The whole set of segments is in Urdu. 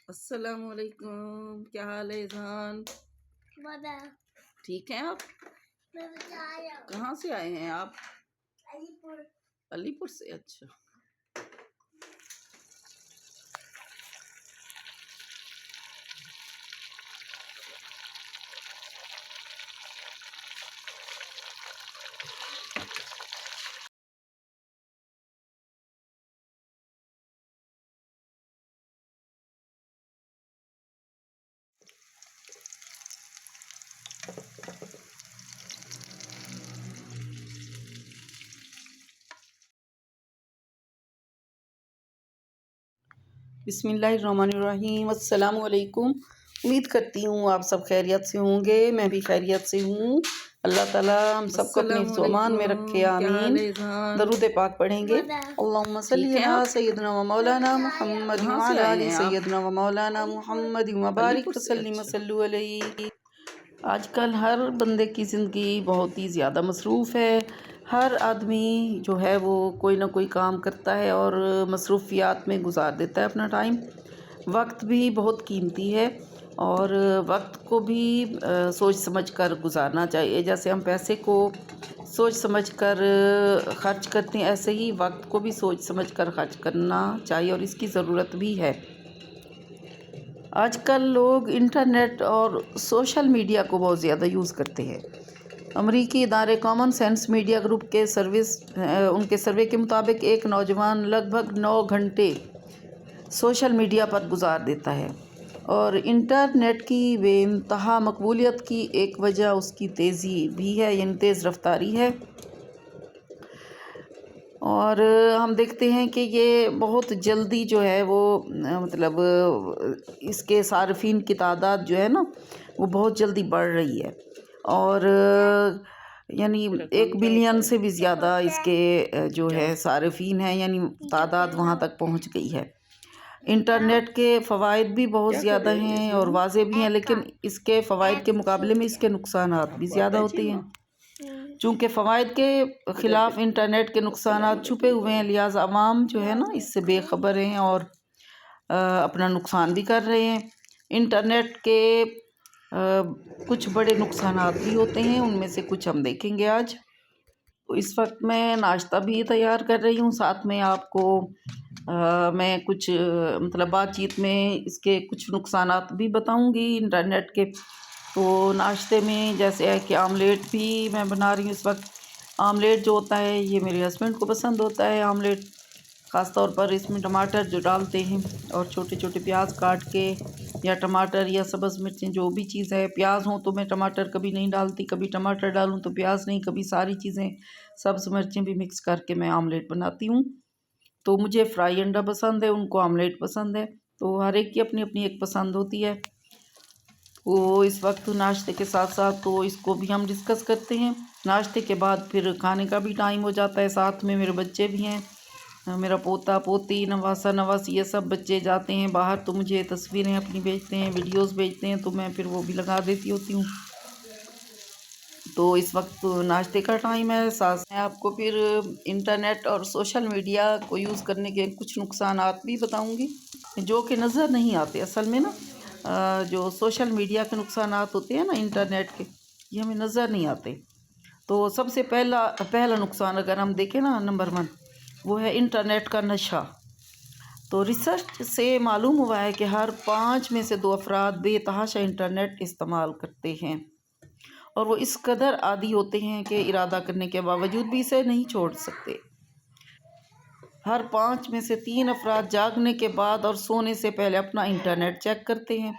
السلام علیکم، کیا حال ہے اذہان؟ ٹھیک ہیں آپ؟ کہاں سے آئے ہیں آپ؟ علی پور سے، اچھا۔ بسم اللہ الرحمن الرحیم، السلام علیکم۔ امید کرتی ہوں آپ سب خیریت سے ہوں گے، میں بھی خیریت سے ہوں۔ اللہ تعالیٰ ہم سب کو اپنے حفظ و امان میں رکھے، آمین۔ درود پاک پڑھیں گے۔ اللہم صلی علی سیدنا و مولانا محمد وعلی آل سیدنا و مولانا محمد وبارک وسلم صلو علیہ۔ آج کل ہر بندے کی زندگی بہت ہی زیادہ مصروف ہے۔ ہر آدمی جو ہے وہ کوئی نہ کوئی کام کرتا ہے اور مصروفیات میں گزار دیتا ہے اپنا ٹائم۔ وقت بھی بہت قیمتی ہے اور وقت کو بھی سوچ سمجھ کر گزارنا چاہیے۔ جیسے ہم پیسے کو سوچ سمجھ کر خرچ کرتے ہیں، ایسے ہی وقت کو بھی سوچ سمجھ کر خرچ کرنا چاہیے اور اس کی ضرورت بھی ہے۔ آج کل لوگ انٹرنیٹ اور سوشل میڈیا کو بہت زیادہ یوز کرتے ہیں۔ امریکی ادارے کامن سینس میڈیا گروپ کے ان کے سروے کے مطابق ایک نوجوان لگ بھگ 9 گھنٹے سوشل میڈیا پر گزار دیتا ہے، اور انٹرنیٹ کی بے انتہا مقبولیت کی ایک وجہ اس کی تیزی بھی ہے، یعنی تیز رفتاری ہے۔ اور ہم دیکھتے ہیں کہ یہ بہت جلدی جو ہے وہ مطلب اس کے صارفین کی تعداد جو ہے نا وہ بہت جلدی بڑھ رہی ہے، اور یعنی 1 بلین سے بھی زیادہ اس کے جو ہے صارفین ہیں، یعنی تعداد وہاں تک پہنچ گئی ہے۔ انٹرنیٹ کے فوائد بھی بہت زیادہ ہیں اور واضح بھی ہیں، لیکن اس کے فوائد کے مقابلے میں اس کے نقصانات بھی زیادہ ہوتے ہیں۔ چونکہ فوائد کے خلاف انٹرنیٹ کے نقصانات چھپے ہوئے ہیں، لہٰذا عوام جو ہے نا اس سے بے خبر ہیں اور اپنا نقصان بھی کر رہے ہیں۔ انٹرنیٹ کے کچھ بڑے نقصانات بھی ہوتے ہیں، ان میں سے کچھ ہم دیکھیں گے آج۔ تو اس وقت میں ناشتہ بھی تیار کر رہی ہوں، ساتھ میں آپ کو میں کچھ مطلب بات چیت میں اس کے کچھ نقصانات بھی بتاؤں گی انٹرنیٹ کے۔ تو ناشتے میں جیسے ہے کہ آملیٹ بھی میں بنا رہی ہوں اس وقت۔ آملیٹ جو ہوتا ہے یہ میرے ہسبینڈ کو پسند ہوتا ہے، آملیٹ خاص طور پر اس میں ٹماٹر جو ڈالتے ہیں اور چھوٹے چھوٹے پیاز کاٹ کے، یا ٹماٹر یا سبز مرچیں جو بھی چیز ہے، پیاز ہوں تو میں ٹماٹر کبھی نہیں ڈالتی، کبھی ٹماٹر ڈالوں تو پیاز نہیں، کبھی ساری چیزیں سبز مرچیں بھی مکس کر کے میں آملیٹ بناتی ہوں۔ تو مجھے فرائی انڈا پسند ہے، ان کو آملیٹ پسند ہے، تو ہر ایک کی اپنی اپنی ایک پسند ہوتی ہے۔ وہ اس وقت ناشتے کے ساتھ ساتھ تو اس کو بھی ہم ڈسکس کرتے ہیں۔ ناشتے کے بعد پھر کھانے کا بھی ٹائم ہو جاتا ہے، ساتھ میں میرے بچے بھی ہیں، میرا پوتا پوتی نواسا نواسی یہ سب بچے جاتے ہیں باہر، تو مجھے تصویریں اپنی بھیجتے ہیں، ویڈیوز بھیجتے ہیں، تو میں پھر وہ بھی لگا دیتی ہوتی ہوں۔ تو اس وقت ناشتے کا ٹائم ہے، ساتھ میں آپ کو پھر انٹرنیٹ اور سوشل میڈیا کو یوز کرنے کے کچھ نقصانات بھی بتاؤں گی جو کہ نظر نہیں آتے اصل میں نا۔ جو سوشل میڈیا کے نقصانات ہوتے ہیں نا انٹرنیٹ کے، یہ ہمیں نظر نہیں آتے۔ تو سب سے پہلا نقصان اگر ہم دیکھیں نا، نمبر 1 وہ ہے انٹرنیٹ کا نشہ۔ تو ریسرچ سے معلوم ہوا ہے کہ ہر 5 میں سے 2 افراد بے تحاشا انٹرنیٹ استعمال کرتے ہیں، اور وہ اس قدر عادی ہوتے ہیں کہ ارادہ کرنے کے باوجود بھی اسے نہیں چھوڑ سکتے۔ ہر 5 میں سے 3 افراد جاگنے کے بعد اور سونے سے پہلے اپنا انٹرنیٹ چیک کرتے ہیں،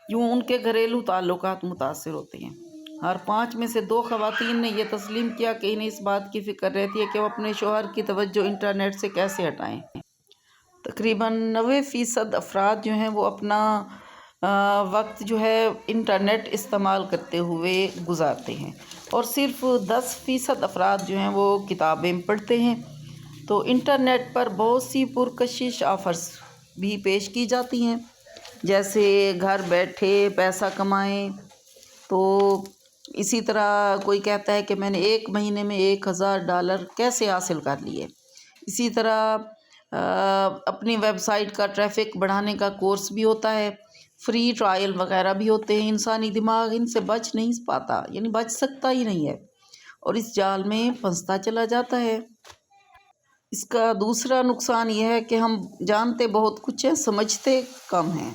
یوں ان کے گھریلو تعلقات متاثر ہوتے ہیں۔ ہر 5 میں سے 2 خواتین نے یہ تسلیم کیا کہ انہیں اس بات کی فکر رہتی ہے کہ وہ اپنے شوہر کی توجہ انٹرنیٹ سے کیسے ہٹائیں۔ تقریباً 90% افراد جو ہیں وہ اپنا وقت جو ہے انٹرنیٹ استعمال کرتے ہوئے گزارتے ہیں، اور صرف 10% افراد جو ہیں وہ کتابیں پڑھتے ہیں۔ تو انٹرنیٹ پر بہت سی پرکشش آفرز بھی پیش کی جاتی ہیں، جیسے گھر بیٹھے پیسہ کمائیں۔ تو اسی طرح کوئی کہتا ہے کہ میں نے 1 مہینے میں $1000 کیسے حاصل کر لیے۔ اسی طرح اپنی ویب سائٹ کا ٹریفک بڑھانے کا کورس بھی ہوتا ہے، فری ٹرائل وغیرہ بھی ہوتے ہیں۔ انسانی دماغ ان سے بچ نہیں پاتا، یعنی بچ سکتا ہی نہیں ہے، اور اس جال میں پھنستا چلا جاتا ہے۔ اس کا دوسرا نقصان یہ ہے کہ ہم جانتے بہت کچھ ہیں، سمجھتے کم ہیں۔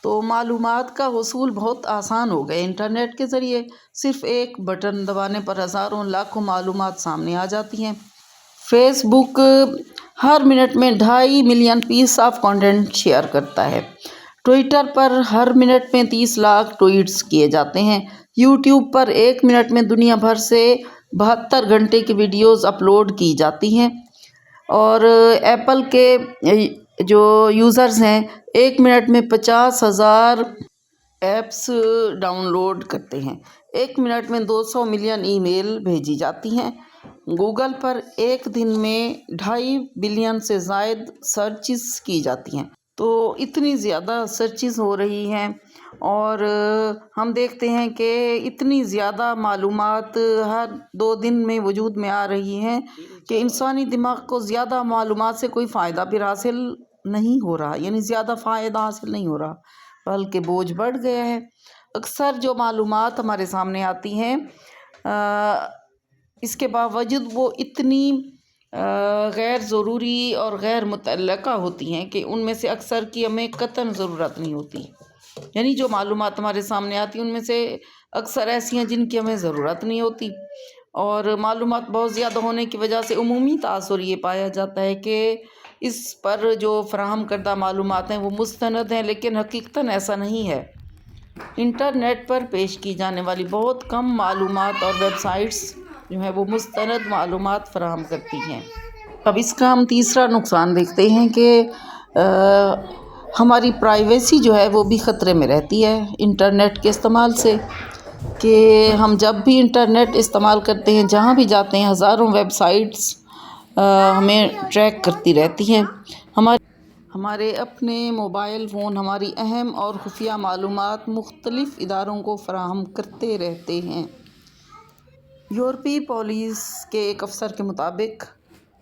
تو معلومات کا حصول بہت آسان ہو گئے انٹرنیٹ کے ذریعے، صرف ایک بٹن دبانے پر ہزاروں لاکھوں معلومات سامنے آ جاتی ہیں۔ فیس بک ہر منٹ میں 2.5 million piece of content share کرتا ہے۔ ٹویٹر پر ہر منٹ میں 30 لاکھ ٹویٹس کیے جاتے ہیں۔ یوٹیوب پر ایک منٹ میں دنیا بھر سے 72 گھنٹے کی ویڈیوز اپلوڈ کی جاتی ہیں، اور ایپل کے جو یوزرز ہیں ایک منٹ میں 50,000 ایپس ڈاؤن لوڈ کرتے ہیں۔ ایک منٹ میں 200 ملین ای میل بھیجی جاتی ہیں۔ گوگل پر ایک دن میں 2.5 بلین سے زائد سرچز کی جاتی ہیں۔ تو اتنی زیادہ سرچز ہو رہی ہیں، اور ہم دیکھتے ہیں کہ اتنی زیادہ معلومات ہر 2 دن میں وجود میں آ رہی ہیں کہ انسانی دماغ کو زیادہ معلومات سے کوئی فائدہ پھر حاصل نہیں ہو رہا، یعنی زیادہ فائدہ حاصل نہیں ہو رہا، بلکہ بوجھ بڑھ گیا ہے۔ اکثر جو معلومات ہمارے سامنے آتی ہیں اس کے باوجود وہ اتنی غیر ضروری اور غیر متعلقہ ہوتی ہیں کہ ان میں سے اکثر کی ہمیں قطعاً ضرورت نہیں ہوتی، یعنی جو معلومات ہمارے سامنے آتی ہیں ان میں سے اکثر ایسی ہیں جن کی ہمیں ضرورت نہیں ہوتی، اور معلومات بہت زیادہ ہونے کی وجہ سے عمومی تاثر یہ پایا جاتا ہے کہ اس پر جو فراہم کردہ معلومات ہیں وہ مستند ہیں، لیکن حقیقتاً ایسا نہیں ہے۔ انٹرنیٹ پر پیش کی جانے والی بہت کم معلومات اور ویب سائٹس جو ہیں وہ مستند معلومات فراہم کرتی ہیں۔ اب اس کا ہم تیسرا نقصان دیکھتے ہیں کہ ہماری پرائیویسی جو ہے وہ بھی خطرے میں رہتی ہے انٹرنیٹ کے استعمال سے، کہ ہم جب بھی انٹرنیٹ استعمال کرتے ہیں جہاں بھی جاتے ہیں ہزاروں ویب سائٹس ہمیں ٹریک کرتی رہتی ہیں۔ ہمارے اپنے موبائل فون ہماری اہم اور خفیہ معلومات مختلف اداروں کو فراہم کرتے رہتے ہیں۔ یورپی پولیس کے ایک افسر کے مطابق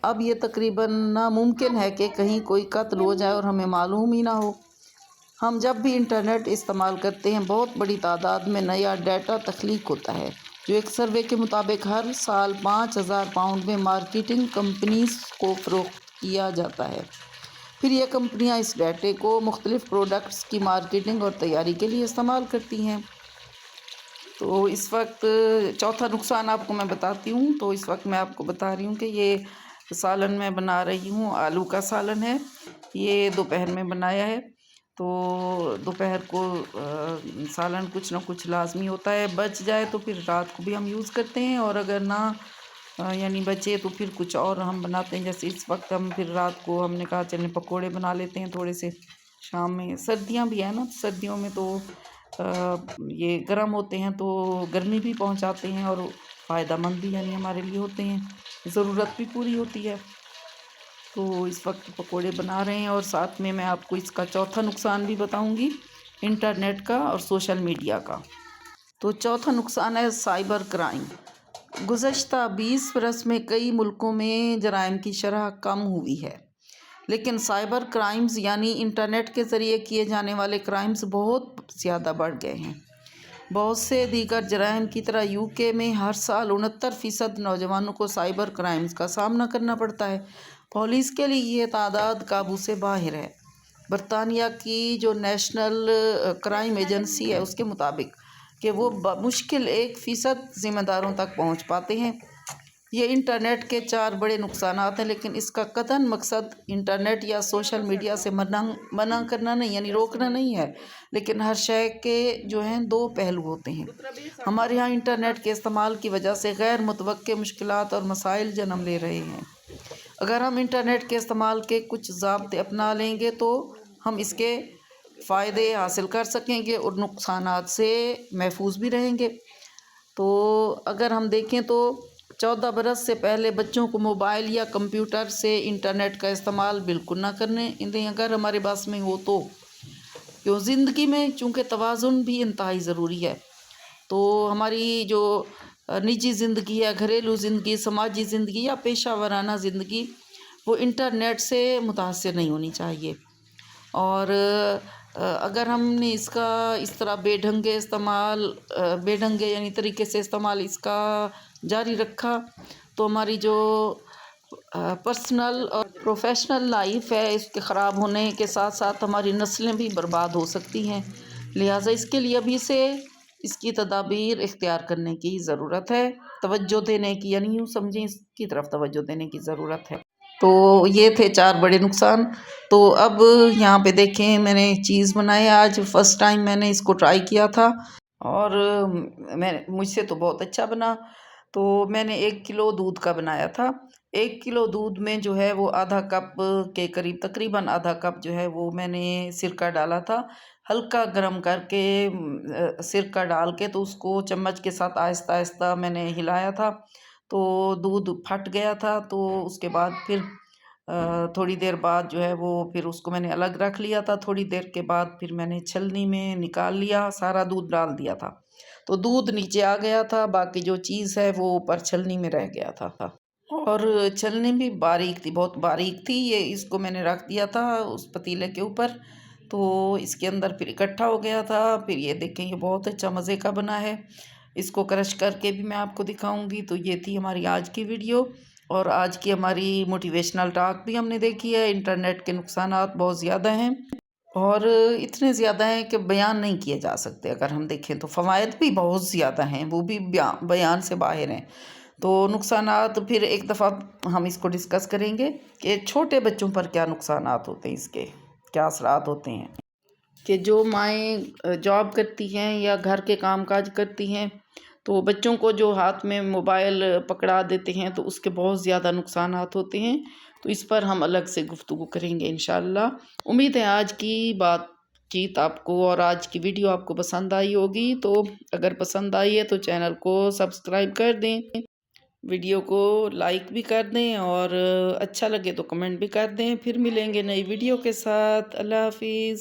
اب یہ تقریباً ناممکن ہے کہ کہیں کوئی قتل ہو جائے اور ہمیں معلوم ہی نہ ہو۔ ہم جب بھی انٹرنیٹ استعمال کرتے ہیں بہت بڑی تعداد میں نیا ڈیٹا تخلیق ہوتا ہے، جو ایک سروے کے مطابق ہر سال 5,000 پاؤنڈ میں مارکیٹنگ کمپنیز کو فروخت کیا جاتا ہے۔ پھر یہ کمپنیاں اس ڈیٹے کو مختلف پروڈکٹس کی مارکیٹنگ اور تیاری کے لیے استعمال کرتی ہیں۔ تو اس وقت چوتھا نقصان آپ کو میں بتاتی ہوں۔ تو اس وقت میں آپ کو بتا رہی ہوں کہ یہ سالن میں بنا رہی ہوں، آلو کا سالن ہے، یہ دوپہر میں بنایا ہے۔ تو دوپہر کو سالن کچھ نہ کچھ لازمی ہوتا ہے، بچ جائے تو پھر رات کو بھی ہم یوز کرتے ہیں، اور اگر نہ یعنی بچے تو پھر کچھ اور ہم بناتے ہیں۔ جیسے اس وقت ہم پھر رات کو ہم نے کہا چلیں پکوڑے بنا لیتے ہیں تھوڑے سے، شام میں سردیاں بھی ہیں نا، سردیوں میں تو یہ گرم ہوتے ہیں تو گرمی بھی پہنچاتے ہیں، اور فائدہ مند بھی یعنی ہمارے لیے ہوتے ہیں، ضرورت بھی پوری ہوتی ہے۔ تو اس وقت پکوڑے بنا رہے ہیں، اور ساتھ میں میں آپ کو اس کا چوتھا نقصان بھی بتاؤں گی، انٹرنیٹ کا اور سوشل میڈیا کا۔ تو چوتھا نقصان ہے سائبر کرائم۔ گزشتہ 20 برس میں کئی ملکوں میں جرائم کی شرح کم ہوئی ہے، لیکن سائبر کرائمز یعنی انٹرنیٹ کے ذریعے کیے جانے والے کرائمز بہت زیادہ بڑھ گئے ہیں۔ بہت سے دیگر جرائم کی طرح UK میں ہر سال 69% نوجوانوں کو سائبر کرائمز کا سامنا کرنا پڑتا ہے۔ پولیس کے لیے یہ تعداد قابو سے باہر ہے۔ برطانیہ کی جو نیشنل کرائم ایجنسی ہے اس کے مطابق کہ وہ بمشکل 1% ذمہ داروں تک پہنچ پاتے ہیں۔ یہ انٹرنیٹ کے 4 بڑے نقصانات ہیں، لیکن اس کا قطعاً مقصد انٹرنیٹ یا سوشل میڈیا سے منع کرنا نہیں، یعنی روکنا نہیں ہے، لیکن ہر شے کے جو ہیں 2 پہلو ہوتے ہیں۔ ہمارے ہاں انٹرنیٹ کے استعمال کی وجہ سے غیر متوقع مشکلات اور مسائل جنم لے رہے ہیں۔ اگر ہم انٹرنیٹ کے استعمال کے کچھ ضابطے اپنا لیں گے تو ہم اس کے فائدے حاصل کر سکیں گے اور نقصانات سے محفوظ بھی رہیں گے۔ تو اگر ہم دیکھیں تو 14 برس سے پہلے بچوں کو موبائل یا کمپیوٹر سے انٹرنیٹ کا استعمال بالکل نہ کرنے دیں اگر ہمارے پاس میں ہو تو، کیوں زندگی میں چونکہ توازن بھی انتہائی ضروری ہے۔ تو ہماری جو نجی زندگی ہے، گھریلو زندگی، سماجی زندگی یا پیشہ ورانہ زندگی، وہ انٹرنیٹ سے متاثر نہیں ہونی چاہیے۔ اور اگر ہم نے اس کا اس طرح بے ڈھنگے یعنی طریقے سے استعمال اس کا جاری رکھا تو ہماری جو پرسنل اور پروفیشنل لائف ہے اس کے خراب ہونے کے ساتھ ساتھ ہماری نسلیں بھی برباد ہو سکتی ہیں۔ لہٰذا اس کے لیے ابھی سے اس کی تدابیر اختیار کرنے کی ضرورت ہے، توجہ دینے کی، یعنی یوں سمجھیں اس کی طرف توجہ دینے کی ضرورت ہے۔ تو یہ تھے 4 بڑے نقصان۔ تو اب یہاں پہ دیکھیں میں نے چیز بنایا، آج فرسٹ ٹائم میں نے اس کو ٹرائی کیا تھا اور مجھ سے تو بہت اچھا بنا۔ تو میں نے 1 کلو دودھ کا بنایا تھا۔ 1 کلو دودھ میں جو ہے وہ آدھا کپ کے قریب، تقریباً آدھا کپ جو ہے وہ میں نے سرکہ ڈالا تھا، ہلکا گرم کر کے سرکہ ڈال کے تو اس کو چمچ کے ساتھ آہستہ آہستہ میں نے ہلایا تھا، تو دودھ پھٹ گیا تھا۔ تو اس کے بعد پھر تھوڑی دیر بعد جو ہے وہ پھر اس کو میں نے الگ رکھ لیا تھا۔ تھوڑی دیر کے بعد پھر میں نے چھلنی میں نکال لیا، سارا دودھ ڈال دیا تھا تو دودھ نیچے آ گیا تھا، باقی جو چیز ہے وہ اوپر چھلنی میں رہ گیا تھا۔ اور چھلنی بھی باریک تھی، بہت باریک تھی۔ یہ اس کو میں نے رکھ دیا تھا اس پتیلے کے اوپر، تو اس کے اندر پھر اکٹھا ہو گیا تھا۔ پھر یہ دیکھیں یہ بہت اچھا مزے کا بنا ہے، اس کو کرش کر کے بھی میں آپ کو دکھاؤں گی۔ تو یہ تھی ہماری آج کی ویڈیو، اور آج کی ہماری موٹیویشنل ٹاک بھی ہم نے دیکھی ہے۔ انٹرنیٹ کے نقصانات بہت زیادہ ہیں، اور اتنے زیادہ ہیں کہ بیان نہیں کیے جا سکتے۔ اگر ہم دیکھیں تو فوائد بھی بہت زیادہ ہیں، وہ بھی بیان سے باہر ہیں۔ تو نقصانات پھر ایک دفعہ ہم اس کو ڈسکس کریں گے کہ چھوٹے بچوں پر کیا نقصانات ہوتے ہیں، اس کے کیا اثرات ہوتے ہیں۔ کہ جو مائیں جاب کرتی ہیں یا گھر کے کام کاج کرتی ہیں تو بچوں کو جو ہاتھ میں موبائل پکڑا دیتے ہیں تو اس کے بہت زیادہ نقصانات ہوتے ہیں۔ تو اس پر ہم الگ سے گفتگو کریں گے انشاءاللہ۔ امید ہے آج کی بات چیت آپ کو اور آج کی ویڈیو آپ کو پسند آئی ہوگی۔ تو اگر پسند آئی ہے تو چینل کو سبسکرائب کر دیں، ویڈیو کو لائک بھی کر دیں، اور اچھا لگے تو کمنٹ بھی کر دیں۔ پھر ملیں گے نئی ویڈیو کے ساتھ۔ اللہ حافظ۔